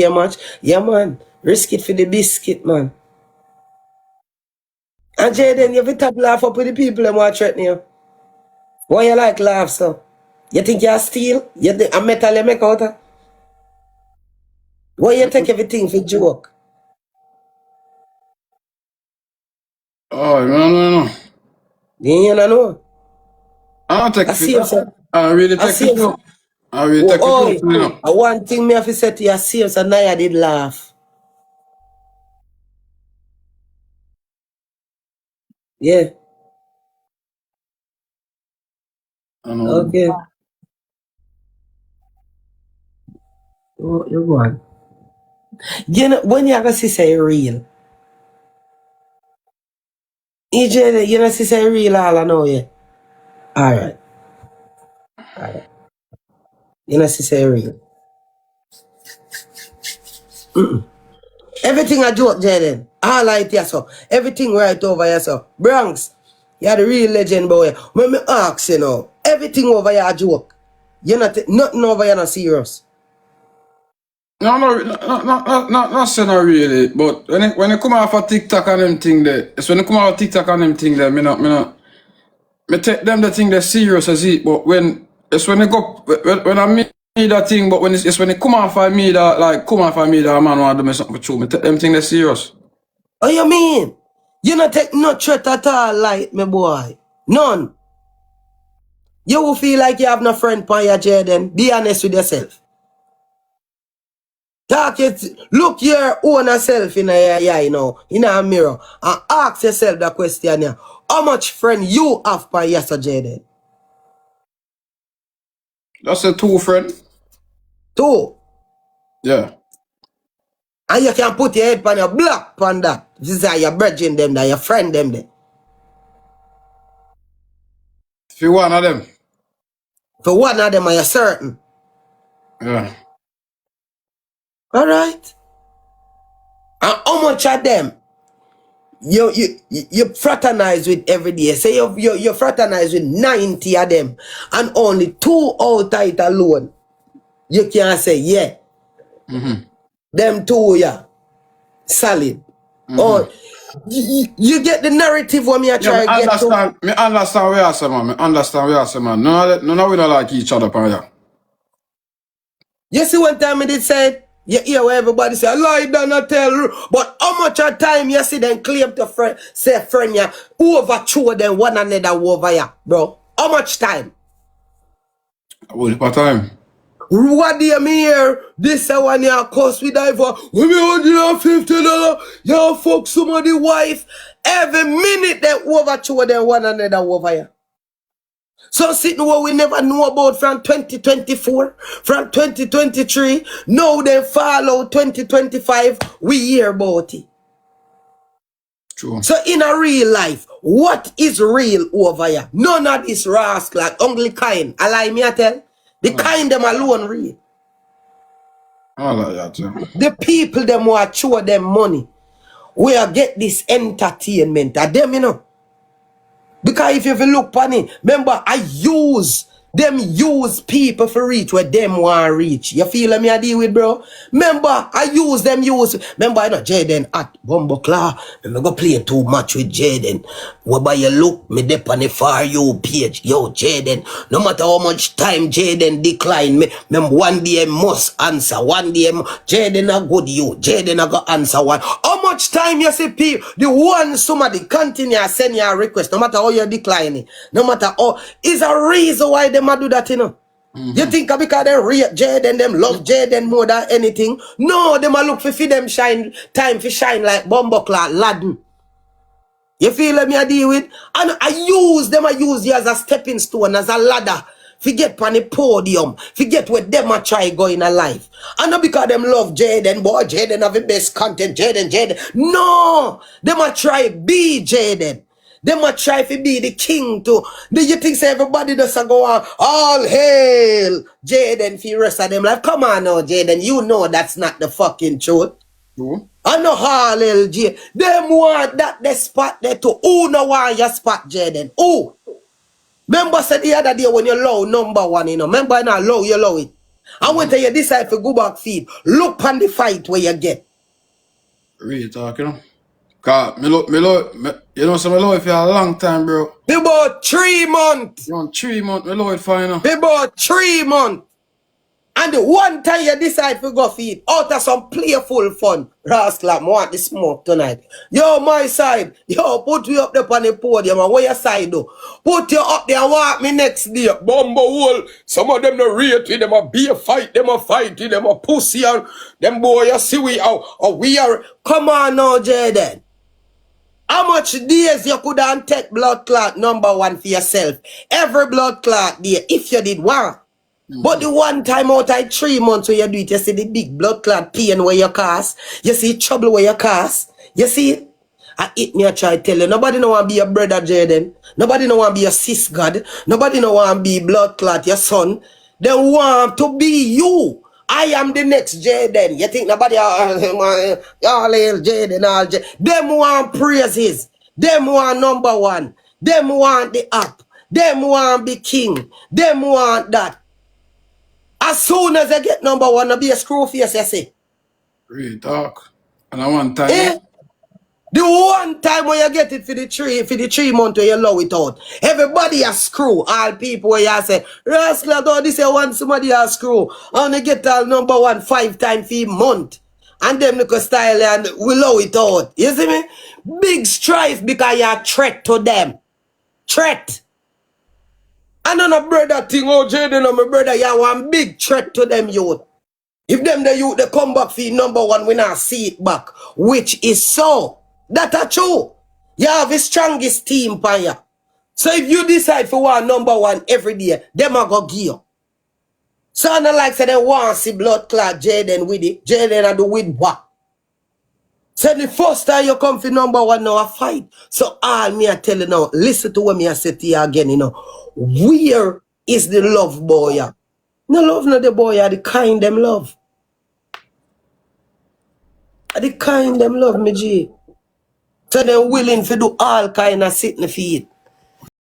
much. Yeah, man. Risk it for the biscuit, man. And Jayden, you have to laugh up with the people that want to threaten you. Why you like laugh, so? You think you steal? You think a metal you make out of? Why you take everything for joke? Oh, no. You don't know. I don't take I see him, it. sir. I really I take see it. him. I really take Oh, it. You know. one thing me have to say to you, I see him, so now I did laugh. Yeah. I know. Okay. Oh, you go on. You know, when you ever see say real, EJ, you know, see say real all I know, yeah. Alright. Alright. You know, see say real. Everything I joke, Jayden. All right, yeah, so. Everything right over here, so. Bronx, you're the real legend, boy. When me ask, you know, everything over here a joke. You're nothing over here not serious. No, not saying not really. But when it come off of TikTok and them thing there, it's when it come off of TikTok and them thing there, me take them the thing they serious as it. But when it's when it go when I mean that thing, but when it's when it come off of me that like come off of me that man want to do me something for true. Me take them thing they serious. What you mean? You not take no threat at all, like me boy. None. You will feel like you have no friend for your Jayden. Be honest with yourself. Talk it. Look your own self in a eye, you know, in a mirror, and ask yourself that question here. How much friend you have for your Jayden? That's a two friend. Two. Yeah. And you can put your head on your block on that. This is your brethren them there, your friend them there. If you one of them. For one of them are you certain. Yeah. Alright. And how much of them you fraternize with every day? Say you fraternize with 90 of them and only 2 out of it alone. You can say, yeah. Them 2, yeah. Solid. Or you get the narrative when me I try to get to. Me understand where I say, man. Me understand where I say, man. No, we don't like each other, pan. You see one time I did say, you hear where everybody say, lie down and tell, but how much of time you see them claim to friend, say friend ya, overthrow them one another over ya, bro? How much time? What part time? What do you mean here? This one you cost we die for, we me $150, you fuck somebody wife. Every minute they overthrow them one another over ya. So sitting where we never know about from 2024, from 2023, now they follow 2025, we hear about it. True. So in a real life, what is real over here? None of this rascal, like only kind. Allow me to tell. The kind them alone real. I like that too. The people them who are show them money, will get this entertainment at them, you know. Because if you look on it, remember, use people for reach where them want to reach. You feel me I deal with, bro? Remember, remember, I know Jayden at Bumbleclaw. I'm go play too much with Jayden. Whereby you look, me dep on the For You page. Yo, Jayden, no matter how much time Jayden decline me, one day I must answer. One day, Jayden a good you. Jayden a go answer one. How much time you see people, the one somebody continue send you a request, no matter how you're declining, no matter how, is a reason why they might do that, you know. You think because they rate Jayden, them love Jayden more than anything? No, they might look for them shine, time for shine like Bumbleclaw, Laden. You feel me I deal with? And I use you as a stepping stone, as a ladder. Forget on the podium. Forget where them a try go in a life. And not because them love Jayden, boy, Jayden have the best content, Jayden. No! Them a try be Jayden. Them a try to be the king too. Do you think say everybody does go on, all hail Jayden for the rest of them life? Come on now, Jayden. You know that's not the fucking truth. I know all LG. Them want that the spot there too. Who no want your spot, Jayden? Who? Remember said the other day when you low number one, you know. Remember now low, you low it. And when you decide to go back feed, look on the fight where you get. Real talk, you know. Cause me you know, so me love it for a long time, bro. Be about 3 months. Around 3 months, me love it for, you know. Be about 3 months. And the one time you decide to go feed, out of some playful fun, Rascal, I want the smoke tonight. Yo, my side, yo, put you up there on the podium, and where your side do? Put you up there and walk me next day. Bumbo hole, some of them no rate with them a beer fight, them a fight with them a pussy, and them boy, you see we are, come on now, Jayden. How much days you could have take blood clot #1 for yourself? Every blood clot day, if you did one. But the one time out of 3 months where you do it, you see the big blood clot pain where you cause. You see trouble where you cause. You see it? I hit me, I try to tell you. Nobody no want to be a brother, Jayden. Nobody no want to be a sis God. Nobody no want to be blood clot, your son. They want to be you. I am the next Jayden. You think nobody all Jayden, all Jayden. Them want praises. Them want #1. Them want the app. Them want be king. Them want that. As soon as I get #1, I'll be a screw face, you see. Real talk. And I one time. Eh? The one time when you get it for the 3 months where you allow it out. Everybody a screw. All people where you say, Rascal, don't this you want somebody a screw. And you get all #1 5 times for a month. And them look a style and we allow it out. You see me? Big strife because you're a threat to them. Threat. And on a brother thing, oh Jayden, my brother, you one big threat to them youth. If them the youth, they come back for #1, we not see it back. Which is so. That are true. You have the strongest team pan you. So if you decide for one #1 every day, them are go give you. So I don't like say they want to see blood clot Jayden with it. Jayden I do with what? So the first time you come for #1 now, a fight. So all me I tell you now, listen to what me I say to you again, you know. Where is the love, boy? No love, not the boy, the kind them love. The kind them love, me G. So they're willing to do all kind of sitting feet.